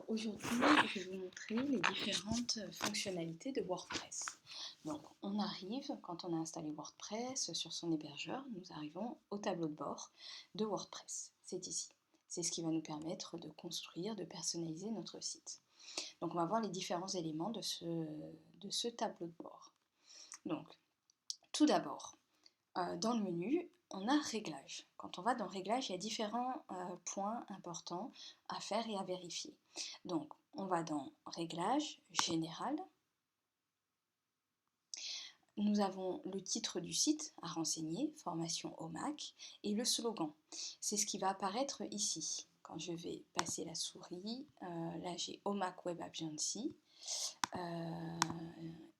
Aujourd'hui, je vais vous montrer les différentes fonctionnalités de WordPress. Donc, on arrive, quand on a installé WordPress sur son hébergeur, nous arrivons au tableau de bord de WordPress. C'est ici. C'est ce qui va nous permettre de construire, de personnaliser notre site. Donc, on va voir les différents éléments de ce tableau de bord. Donc, tout d'abord, dans le menu, on a Réglages. Quand on va dans Réglages, il y a différents points importants à faire et à vérifier. Donc, on va dans Réglages, Général. Nous avons le titre du site à renseigner, Formation au Mac, et le slogan. C'est ce qui va apparaître ici. Quand je vais passer la souris, là j'ai au Mac Web Agency.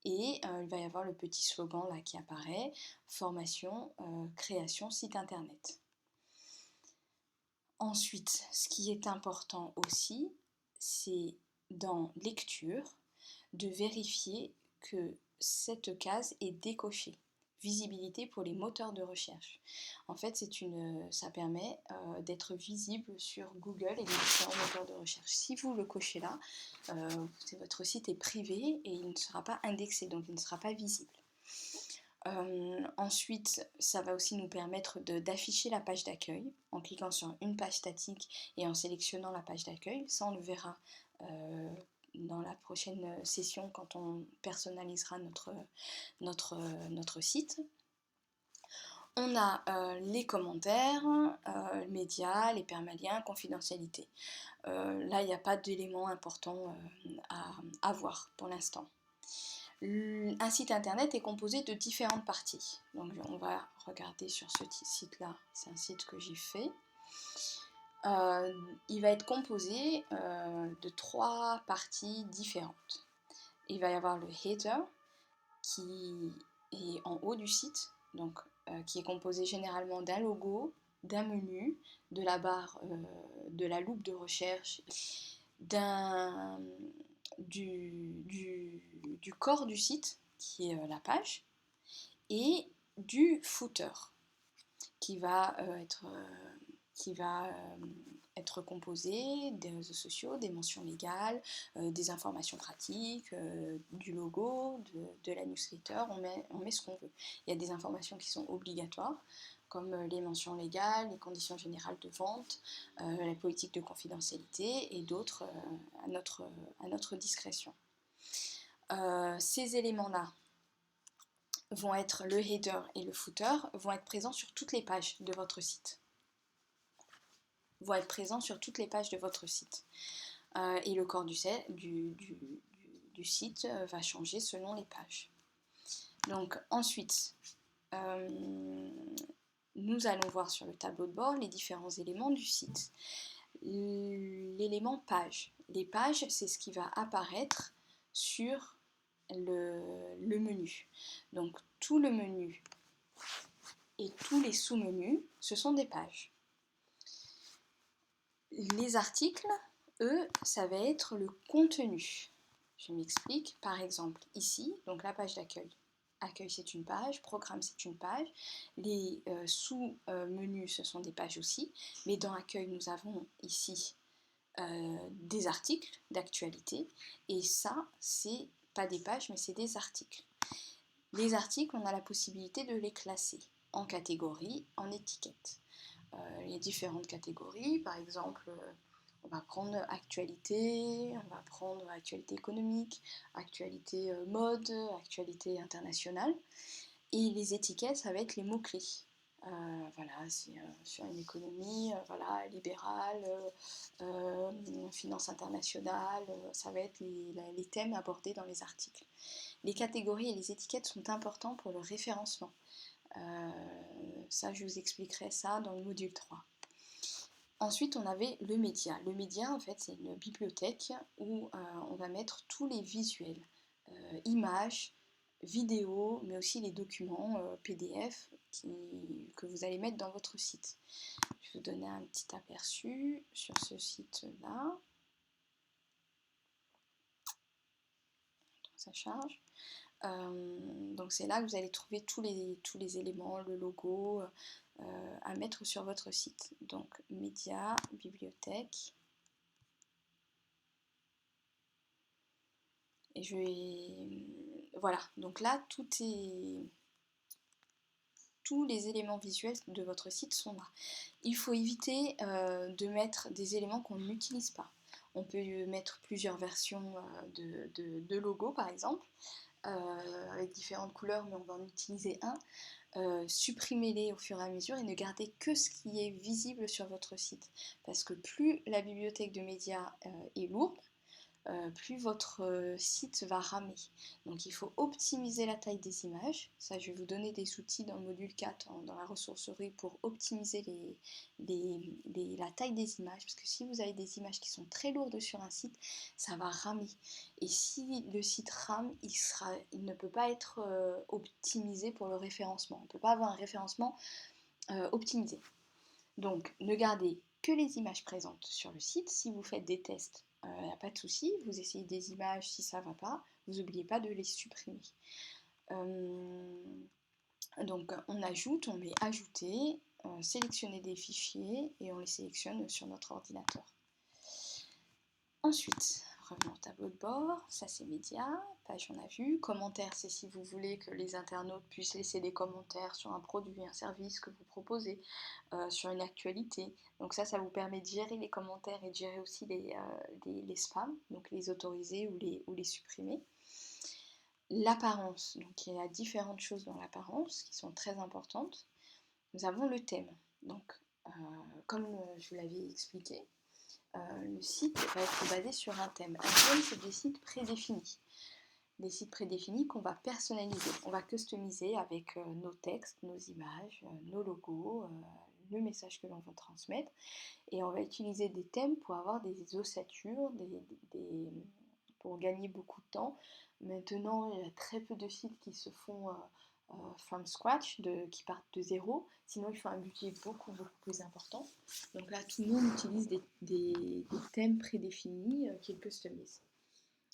Il va y avoir le petit slogan là qui apparaît, formation, création, site internet. Ensuite, ce qui est important aussi, c'est dans lecture, de vérifier que cette case est décochée. Visibilité pour les moteurs de recherche. En fait, ça permet d'être visible sur Google et les différents moteurs de recherche. Si vous le cochez là, votre site est privé et il ne sera pas indexé, donc il ne sera pas visible. Ensuite, ça va aussi nous permettre d'afficher la page d'accueil en cliquant sur une page statique et en sélectionnant la page d'accueil. Ça, on le verra dans la prochaine session quand on personnalisera notre site. On a les commentaires, médias, les permaliens, confidentialité. Là, il n'y a pas d'éléments importants à voir pour l'instant. Un site internet est composé de différentes parties. Donc on va regarder sur ce site-là, c'est un site que j'ai fait. Il va être composé de 3 parties différentes. Il va y avoir le header qui est en haut du site, donc qui est composé généralement d'un logo, d'un menu, de la barre, de la loupe de recherche, du corps du site, qui est la page, et du footer, qui va être composé des réseaux sociaux, des mentions légales, des informations pratiques, du logo, de la newsletter, on met ce qu'on veut. Il y a des informations qui sont obligatoires, comme les mentions légales, les conditions générales de vente, la politique de confidentialité et d'autres à notre discrétion. Ces éléments-là vont être le header et le footer, vont être présents sur toutes les pages de votre site. Et le corps du site va changer selon les pages. Donc ensuite, nous allons voir sur le tableau de bord les différents éléments du site. L'élément page. Les pages, c'est ce qui va apparaître sur le menu. Donc tout le menu et tous les sous-menus, ce sont des pages. Les articles, eux, ça va être le contenu. Je m'explique. Par exemple, ici, donc la page d'accueil. Accueil, c'est une page. Programme, c'est une page. Les sous-menus, ce sont des pages aussi. Mais dans Accueil, nous avons ici des articles d'actualité. Et ça, c'est pas des pages, mais c'est des articles. Les articles, on a la possibilité de les classer en catégories, en étiquettes. Il y a différentes catégories, par exemple, on va prendre actualité, on va prendre actualité économique, actualité mode, actualité internationale. Et les étiquettes, ça va être les mots-clés. Voilà, c'est sur une économie libérale, finance internationale, ça va être les thèmes abordés dans les articles. Les catégories et les étiquettes sont importants pour le référencement. Ça, je vous expliquerai ça dans le module 3. Ensuite, on avait le média. Le média, en fait, c'est une bibliothèque où on va mettre tous les visuels, images, vidéos, mais aussi les documents PDF que vous allez mettre dans votre site. Je vais vous donner un petit aperçu sur ce site-là. Ça charge. Donc c'est là que vous allez trouver tous les éléments, le logo à mettre sur votre site. Donc médias, bibliothèque. Et je vais... Voilà, donc là, tous les éléments visuels de votre site sont là. Il faut éviter de mettre des éléments qu'on n'utilise pas. On peut mettre plusieurs versions de logos par exemple, avec différentes couleurs, mais on va en utiliser un. Supprimez-les au fur et à mesure et ne gardez que ce qui est visible sur votre site. Parce que plus la bibliothèque de médias est lourde, plus votre site va ramer. Donc il faut optimiser la taille des images. Ça, je vais vous donner des outils dans le module 4, dans la ressourcerie, pour optimiser la taille des images. Parce que si vous avez des images qui sont très lourdes sur un site, ça va ramer. Et si le site rame, il ne peut pas être optimisé pour le référencement. On ne peut pas avoir un référencement optimisé. Donc ne gardez que les images présentes sur le site. Si vous faites des tests, il n'y a pas de souci, vous essayez des images, si ça ne va pas, vous n'oubliez pas de les supprimer. Donc on ajoute, on met ajouter, sélectionner des fichiers et on les sélectionne sur notre ordinateur. Ensuite, revenons au tableau de bord, ça c'est médias, page on a vu, commentaires c'est si vous voulez que les internautes puissent laisser des commentaires sur un produit, un service que vous proposez, sur une actualité. Donc ça vous permet de gérer les commentaires et de gérer aussi les spams, donc les autoriser ou les supprimer. L'apparence, donc il y a différentes choses dans l'apparence qui sont très importantes. Nous avons le thème, donc comme je vous l'avais expliqué, le site va être basé sur un thème. Un thème, c'est des sites prédéfinis. Des sites prédéfinis qu'on va personnaliser. On va customiser avec nos textes, nos images, nos logos, le message que l'on va transmettre. Et on va utiliser des thèmes pour avoir des ossatures, pour gagner beaucoup de temps. Maintenant, il y a très peu de sites qui se font from scratch, qui partent de zéro. Sinon, il faut un budget beaucoup plus important. Donc là, tout le monde utilise des thèmes prédéfinis qu'ils customisent.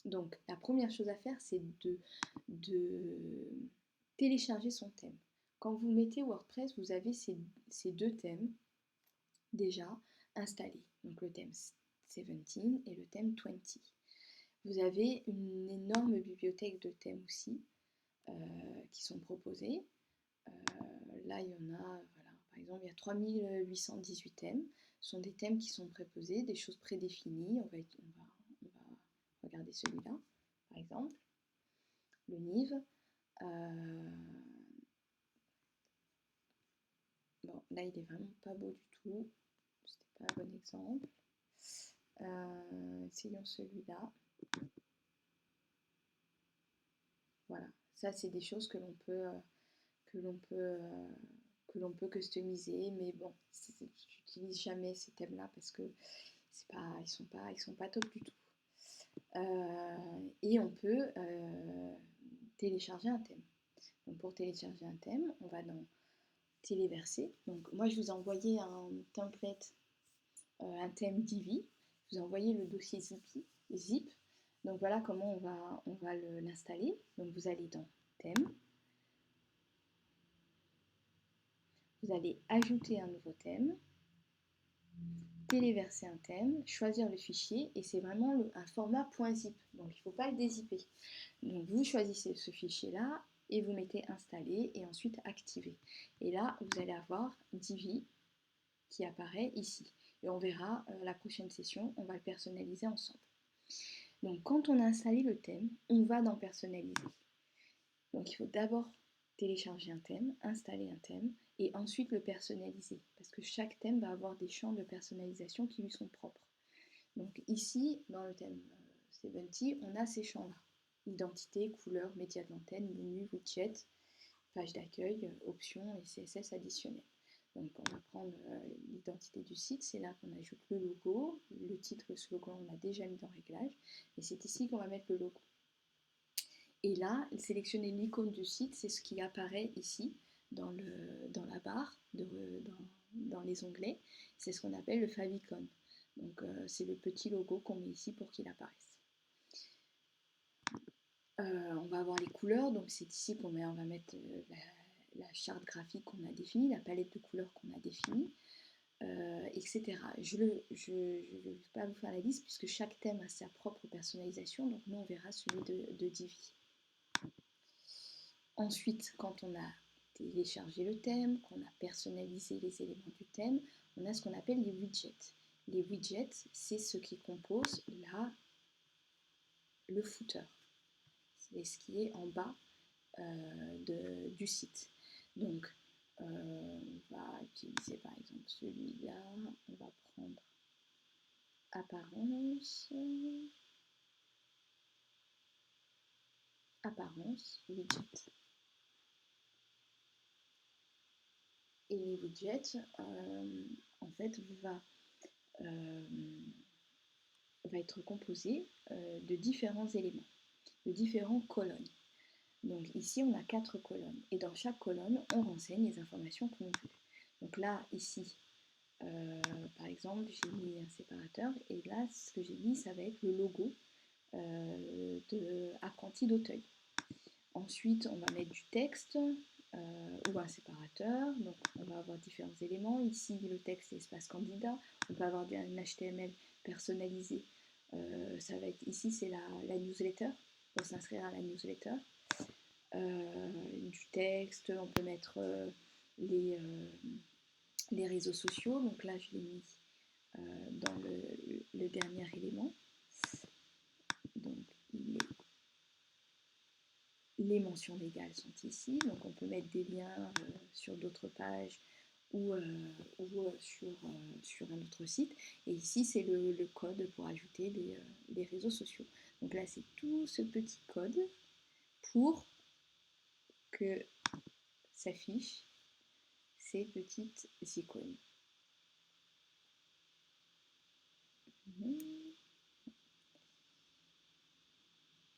Donc, la première chose à faire, c'est de télécharger son thème. Quand vous mettez WordPress, vous avez ces deux thèmes déjà installés. Donc, le thème 17 et le thème 20. Vous avez une énorme bibliothèque de thèmes aussi qui sont proposés. Là, il y en a, voilà, par exemple, il y a 3818 thèmes. Ce sont des thèmes qui sont préposés, des choses prédéfinies. On va regarder celui-là, par exemple, le NIV. Bon, là, il est vraiment pas beau du tout. C'était pas un bon exemple. Essayons celui-là. Voilà, ça, c'est des choses que l'on peut customiser, mais bon, j'utilise jamais ces thèmes-là parce que ils sont pas top du tout. Et on peut télécharger un thème. Donc pour télécharger un thème, on va dans téléverser. Donc moi je vous ai envoyé un template, un thème Divi. Je vous ai envoyé le dossier zip. Donc voilà comment on va l'installer. Donc vous allez dans thème. Vous allez ajouter un nouveau thème, téléverser un thème, choisir le fichier et c'est vraiment un format .zip. Donc il ne faut pas le dézipper. Donc vous choisissez ce fichier-là et vous mettez installer et ensuite activer. Et là, vous allez avoir Divi qui apparaît ici. Et on verra la prochaine session, on va le personnaliser ensemble. Donc quand on a installé le thème, on va dans personnaliser. Donc il faut d'abord télécharger un thème, installer un thème et ensuite le personnaliser parce que chaque thème va avoir des champs de personnalisation qui lui sont propres. Donc ici, dans le thème 70, on a ces champs-là. Identité, couleur, média de l'antenne, menu, widget, page d'accueil, options et CSS additionnels. Donc on va prendre l'identité du site, c'est là qu'on ajoute le logo, le titre, le slogan, on l'a déjà mis dans réglage, et c'est ici qu'on va mettre le logo. Et là, sélectionner l'icône du site, c'est ce qui apparaît ici dans la barre, dans les onglets. C'est ce qu'on appelle le favicon. Donc c'est le petit logo qu'on met ici pour qu'il apparaisse. On va avoir les couleurs, donc c'est ici on va mettre la charte graphique qu'on a définie, la palette de couleurs qu'on a définie. etc. Je ne vais pas vous faire la liste puisque chaque thème a sa propre personnalisation, donc nous on verra celui de Divi. Ensuite, quand on a téléchargé le thème, qu'on a personnalisé les éléments du thème, on a ce qu'on appelle les widgets. Les widgets, c'est ce qui compose le footer. C'est ce qui est en bas du site. Donc, on va utiliser par exemple celui-là. On va prendre apparence, widget. Et les widgets, en fait, va être composé de différents éléments, de différentes colonnes. Donc ici, on a 4 colonnes. Et dans chaque colonne, on renseigne les informations que l'on veut. Donc là, ici, par exemple, j'ai mis un séparateur. Et là, ce que j'ai mis, ça va être le logo de Apprenti d'Auteuil. Ensuite, on va mettre du texte ou un séparateur. Donc, on va avoir différents éléments. Ici, le texte est espace candidat. On peut avoir un HTML personnalisé. Ça va être ici, c'est la newsletter. Pour s'inscrire à la newsletter. Du texte, on peut mettre les réseaux sociaux. Donc là, je l'ai mis dans le dernier élément. Donc, les mentions légales sont ici. Donc, on peut mettre des liens sur d'autres pages ou sur un autre site. Et ici, c'est le code pour ajouter les réseaux sociaux. Donc là, c'est tout ce petit code pour que s'affichent ces petites icônes.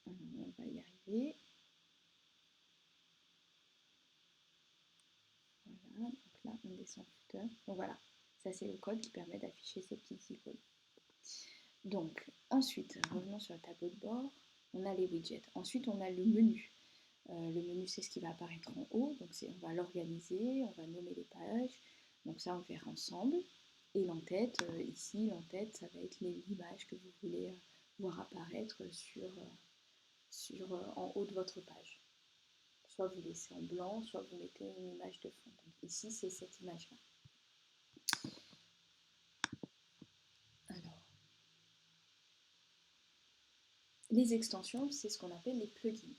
On va y arriver. Voilà, donc là on descend footer. Donc voilà, ça c'est le code qui permet d'afficher ces petites icônes. Donc ensuite, revenons sur le tableau de bord, on a les widgets. Ensuite on a le menu. Le menu c'est ce qui va apparaître en haut, donc on va l'organiser, on va nommer les pages. Donc ça on verra ensemble. Et l'entête, ici l'entête ça va être l'image que vous voulez voir apparaître en haut de votre page. Soit vous laissez en blanc, soit vous mettez une image de fond. Donc ici, c'est cette image-là. Alors, les extensions, c'est ce qu'on appelle les plugins.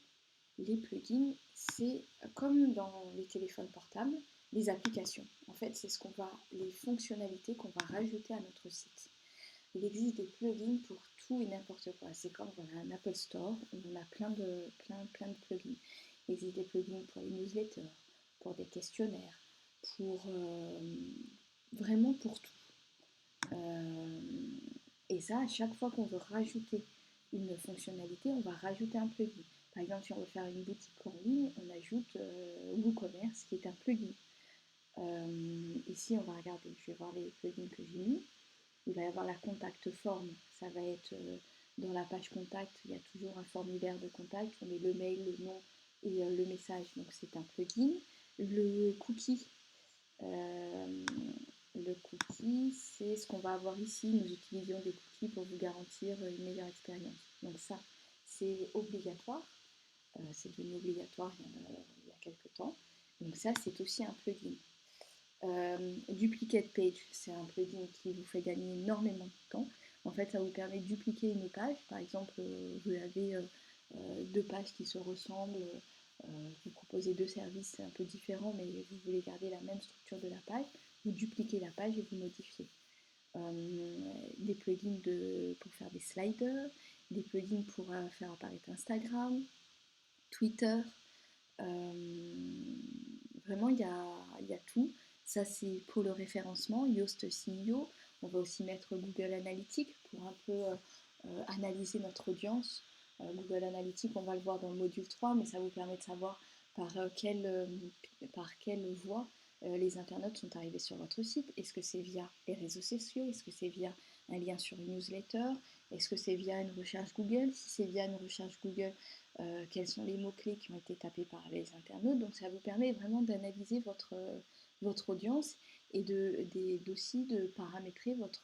Les plugins, c'est comme dans les téléphones portables, les applications. En fait, c'est les fonctionnalités qu'on va rajouter à notre site. Il existe des plugins pour tout et n'importe quoi. C'est comme voilà, un Apple Store, on a plein de plugins. Il existe des plugins pour les newsletters, pour des questionnaires, vraiment pour tout. Et ça, à chaque fois qu'on veut rajouter une fonctionnalité, on va rajouter un plugin. Par exemple, si on veut faire une boutique en ligne, on ajoute WooCommerce qui est un plugin. Ici, on va regarder, je vais voir les plugins que j'ai mis. Il va y avoir la contact form, ça va être dans la page contact, il y a toujours un formulaire de contact, on met le mail, le nom et le message, donc c'est un plugin. Le cookie, c'est ce qu'on va avoir ici, nous utilisons des cookies pour vous garantir une meilleure expérience. Donc ça, c'est obligatoire, c'est devenu obligatoire il y a quelques temps. Donc ça, c'est aussi un plugin. Duplicate page, c'est un plugin qui vous fait gagner énormément de temps. En fait, ça vous permet de dupliquer une page. Par exemple, vous avez 2 pages qui se ressemblent. Vous proposez 2 services un peu différents, mais vous voulez garder la même structure de la page. Vous dupliquez la page et vous modifiez. Des plugins pour faire des sliders, des plugins pour faire apparaître Instagram, Twitter. Vraiment, il y a tout. Ça, c'est pour le référencement, Yoast SEO. On va aussi mettre Google Analytics pour un peu analyser notre audience. Google Analytics, on va le voir dans le module 3, mais ça vous permet de savoir par quelle voie les internautes sont arrivés sur votre site. Est-ce que c'est via les réseaux sociaux? Est-ce que c'est via un lien sur une newsletter? Est-ce que c'est via une recherche Google? Si c'est via une recherche Google, quels sont les mots-clés qui ont été tapés par les internautes? Donc ça vous permet vraiment d'analyser votre audience et aussi de paramétrer votre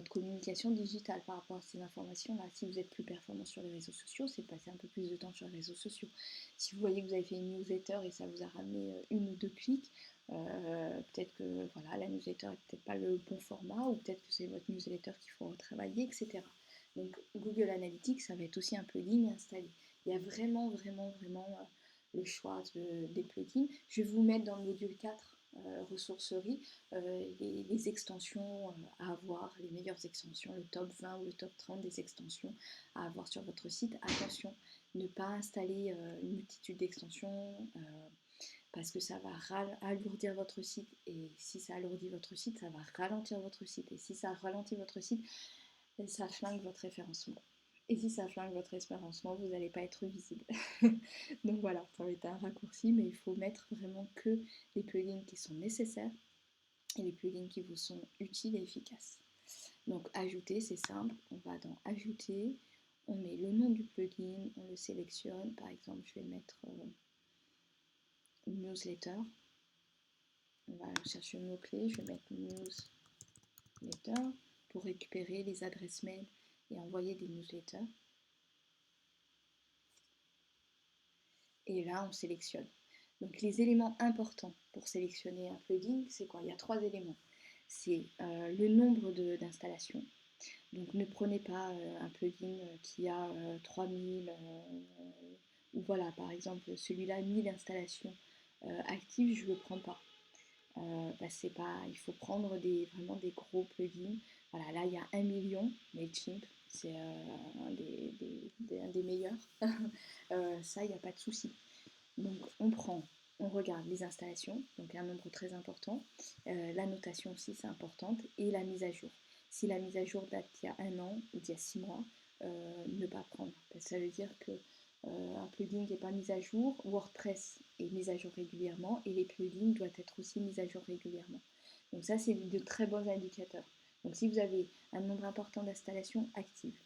communication digitale par rapport à ces informations-là. Si vous êtes plus performant sur les réseaux sociaux, c'est de passer un peu plus de temps sur les réseaux sociaux. Si vous voyez que vous avez fait une newsletter et ça vous a ramené une ou deux clics, peut-être que voilà, la newsletter n'est peut-être pas le bon format, ou peut-être que c'est votre newsletter qu'il faut retravailler, etc. Donc Google Analytics, ça va être aussi un plugin installé. Il y a vraiment, vraiment, vraiment le choix des plugins. Je vais vous mettre dans le module 4, ressourcerie, les extensions à avoir, les meilleures extensions, le top 20 ou le top 30 des extensions à avoir sur votre site. Attention, ne pas installer une multitude d'extensions parce que ça va alourdir votre site, et si ça alourdit votre site, ça va ralentir votre site, et si ça ralentit votre site, ça flingue votre référencement. Et si ça flingue votre référencement, vous n'allez pas être visible. Donc voilà, ça va être un raccourci, mais il faut mettre vraiment que les plugins qui sont nécessaires et les plugins qui vous sont utiles et efficaces. Donc ajouter, c'est simple, on va dans ajouter, on met le nom du plugin, on le sélectionne, par exemple je vais mettre newsletter, on va chercher le mot-clé, je vais mettre newsletter pour récupérer les adresses mail et envoyer des newsletters. Et là, on sélectionne. Donc les éléments importants pour sélectionner un plugin, c'est quoi? Il y a 3 éléments. C'est le nombre d'installations. Donc ne prenez pas un plugin qui a 3000, ou voilà, par exemple, celui-là, 1000 installations actives, je ne le prends pas. C'est pas, il faut prendre vraiment des gros plugins. Voilà, là il y a 1 million, Mailchimp, c'est un des meilleurs. Ça, il n'y a pas de souci. Donc on regarde les installations, donc un nombre très important. La notation aussi, c'est importante, et la mise à jour. Si la mise à jour date d'il y a 1 an ou d'il y a 6 mois, ne pas prendre. Parce que ça veut dire que un plugin n'est pas mis à jour, WordPress est mis à jour régulièrement, et les plugins doivent être aussi mis à jour régulièrement. Donc ça, c'est de très bons indicateurs. Donc si vous avez un nombre important d'installations actives,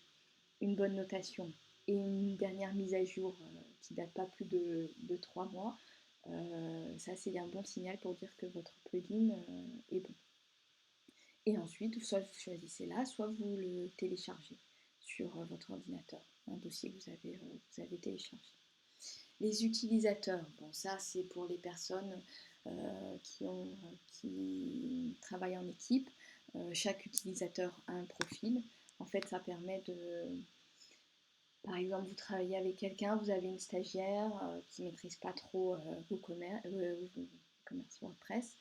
une bonne notation et une dernière mise à jour qui date pas plus de 3 mois, ça c'est un bon signal pour dire que votre plugin est bon. Et ensuite, soit vous choisissez là, soit vous le téléchargez sur votre ordinateur, un dossier que vous avez téléchargé. Les utilisateurs, bon ça c'est pour les personnes qui travaillent en équipe. Chaque utilisateur a un profil. En fait, ça permet par exemple, vous travaillez avec quelqu'un, vous avez une stagiaire qui ne maîtrise pas trop commerce WordPress.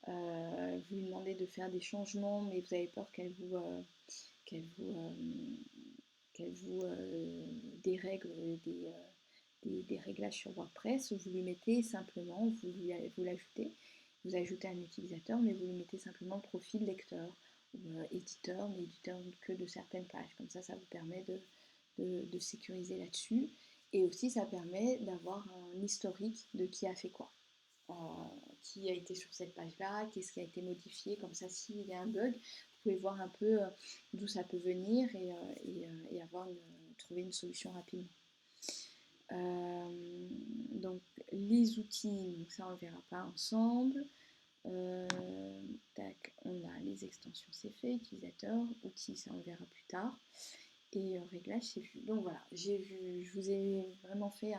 Vous lui demandez de faire des changements, mais vous avez peur qu'elle vous dérègle des réglages sur WordPress. Vous lui mettez simplement, vous l'ajoutez, vous ajoutez un utilisateur, mais vous lui mettez simplement le profil lecteur ou éditeur, mais éditeur que de certaines pages. Comme ça vous permet de sécuriser là-dessus. Et aussi, ça permet d'avoir un historique de qui a fait quoi. Qui a été sur cette page-là, qu'est-ce qui a été modifié. Comme ça, s'il y a un bug, vous pouvez voir un peu d'où ça peut venir et trouver une solution rapidement. Donc, les outils, donc ça on ne verra pas ensemble. On a les extensions, c'est fait, utilisateur, outils, ça on verra plus tard. Et réglage, c'est vu. Donc voilà, je vous ai vraiment fait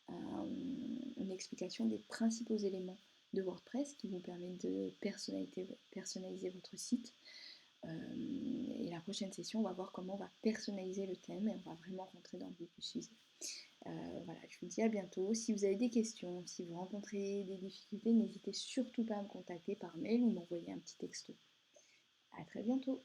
une explication des principaux éléments de WordPress qui vous permettent de personnaliser votre site. Et la prochaine session, on va voir comment on va personnaliser le thème, et on va vraiment rentrer dans le vif du sujet. Voilà, je vous dis à bientôt. Si vous avez des questions, si vous rencontrez des difficultés, n'hésitez surtout pas à me contacter par mail ou m'envoyer un petit texto. À très bientôt.